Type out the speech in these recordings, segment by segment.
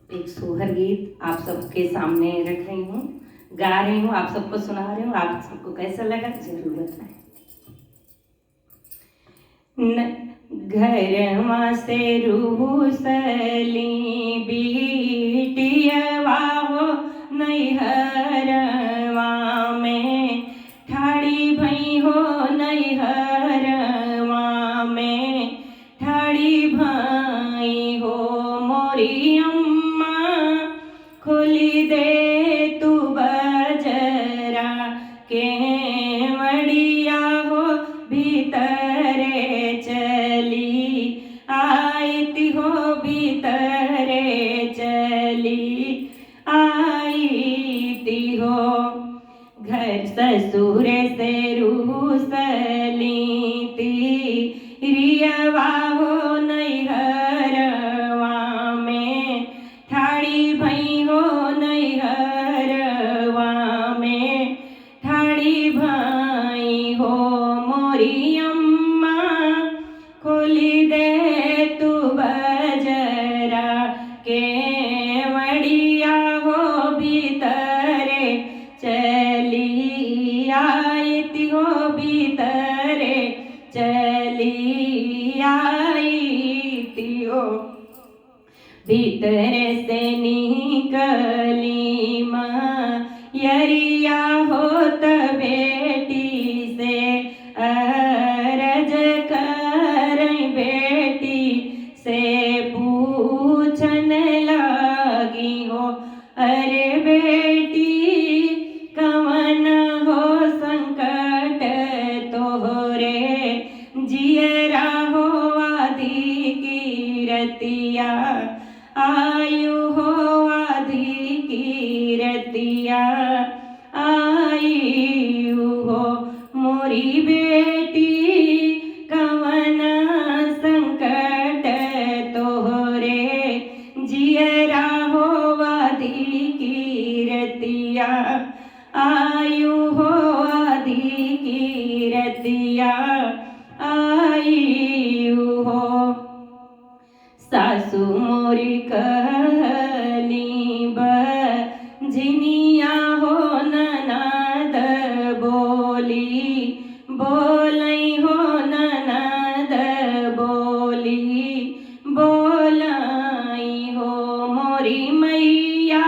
एक सोहर गीत आप सबके सामने रख रही हूँ, गा रही हूँ, आप सबको सुना रही हूँ। आप सबको कैसा लगा जरूर बताएं। घरवा से रूसली बिटियवा हो नैहरवा में ठाड़ी भई हो, नैहरवा में ठाड़ी भई हो। मोरी अम्मा खोली दे तू बजरा के मड़िया हो, भीतरे चली आईती हो, भीतरे चली आईती हो। घर ससुर से रूसली तिरियवा हो नैहरवा में ठाड़ी भई हो, नैहरवा में ठाड़ी भई हो। मोरी अम्मा खोली दे तू बजरा के मड़िया हो, भीतरे चली आईती हो, भीतरे चली आईती हो। भीतरे से निकली मयरिया होत बेटी से अरज करई, बेटी से पूछन लगी हो, अरे बेटी कवन हो संकट तोहरे जियरा हो, आदि की रतिया आयु हो, आदि की रतिया आयु हो। मोरी बेटी कवन संकट तोहरे जियरा हो, आदि की रतिया आयु हो, आदि की रतिया आयु हो। सासु मोरी कहली बजनिया हो, ननद बोली बोलई हो, ननद बोली बोलई हो। मोरी मैया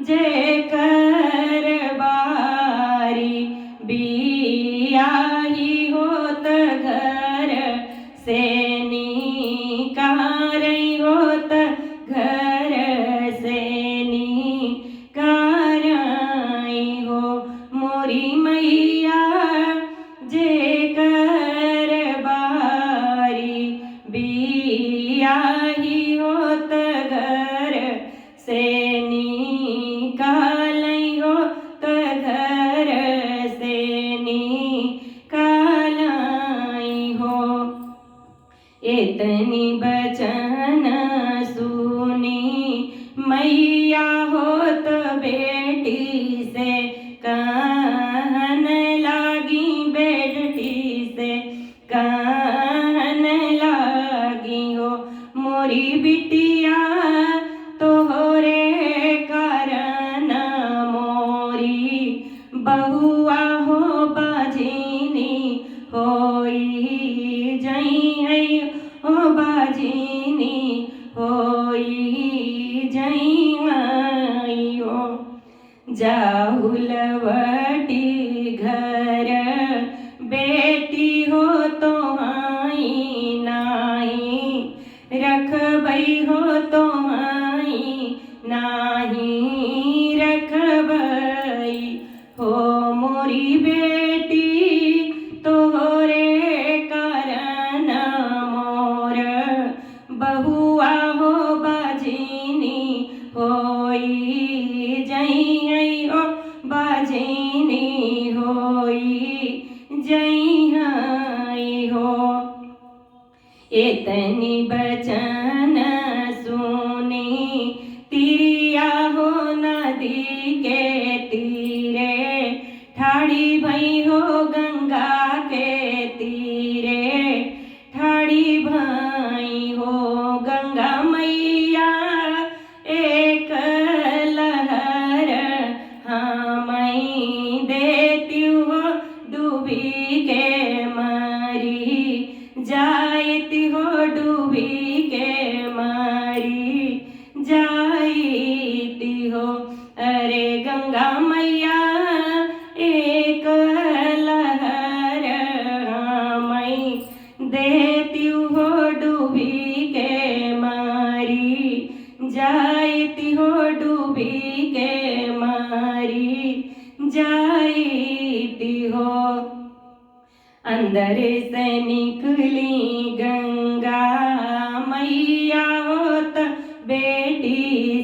जे कर बारी बियाही होत घर से निकारई होत, घर से निकारई हो। मोरी मैया जे कर बारी बियाही होत, घर से निकालई होत, घर से निकालई हो। इतनी बचन सुनी मैया होत बेटी से कहन लागी, बेटी से कहन लागी हो। मोरी बिटिया तोहरे कारण मोरी बहुआ हो, बाजिनी होई जई हो, बाजिनी होई जई हो। जाहुलवटी घर बेटी हो तो आई नाही, रखबई हो तो आई नाही, रखबई हो। मोरी बेटी तोहरे कारण मोर बहुआ हो, बाजिनी होई जई हो, बाजिनी होई जई हो। इतनी बचन सुनी तिरिया हो नदी के तीरे ठाड़ी भई हो, गंगा के तीरे ठाड़ी भई हो। गंगा अंदर से निकली गंगा मैया होत बेटी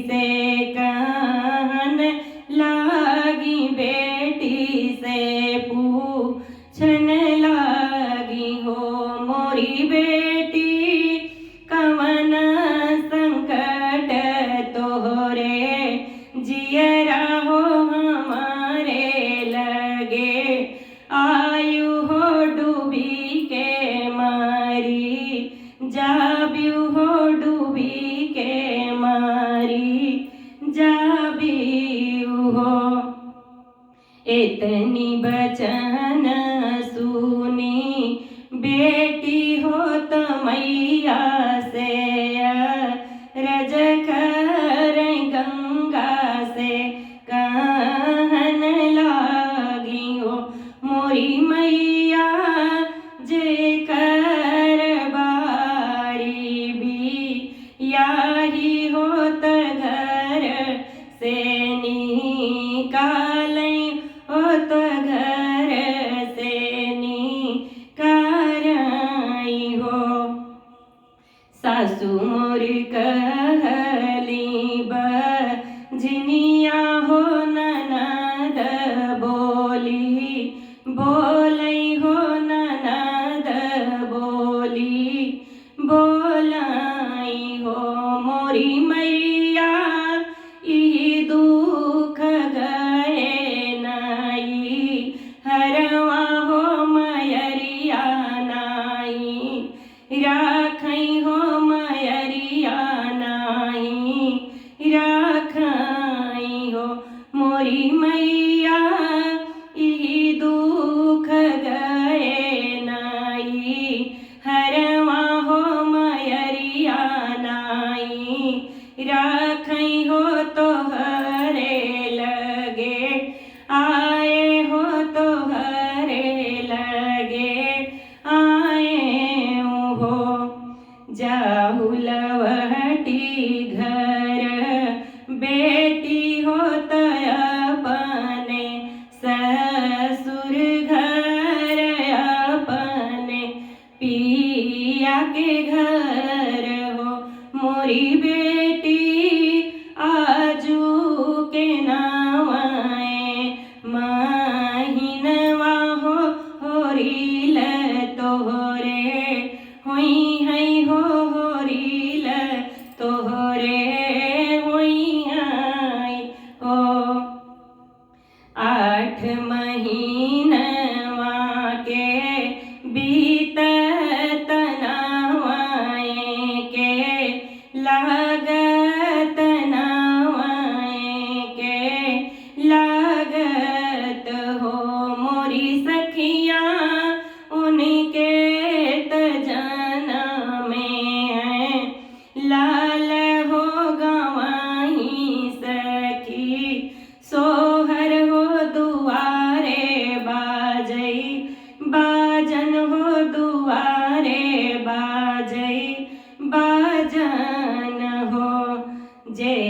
से कहन लागी, बेटी से पूछन लागी हो मोरी बेटी कवन संकट तोहरे जियरा हो हमारे लगे, आयु हो डूबी के मारी, जाब्यू हो डूबी के मारी, जाब्यू हो। इतनी बचन सुनी बेटी होत मैया से रज कर गंगा से कहन लागी हो मोरी मैया जे कर बारी भी याही होत घर से निकालै, होत घर से निकारै हो। सासु मोर कहली बजनिया हो ननद बोली, बोलै हो ननद बोली, बोलै हो मोरी मैया ई दुख गए नाई, हरवा हो मयरिया नाई, राखै हो मयरिया नाई, राखै हो मोरी मैया ई दुख गए नाई, हरवा हो मयरिया नाई, राखै हो तोहरे लगे, आए हो तोहरे लगे आए हो। जाहु लवटी घर बेटी होत अपने ससुर घर, अपने पिया के घर हो मोरी बेटी आजू के नावाए महिनवा हो होरिल तोहरे होई है हो होरिल तोहरे होई है हो। 8 महीनवा के बीतत नावाए के लागत, नावाए के लागत हो मोरी सखिया उनके त जनमे लाल हो गवाही सखी, सोहर हो दुआरे बाजई, बाजन हो दुआरे बाजई, बाजन हो। जय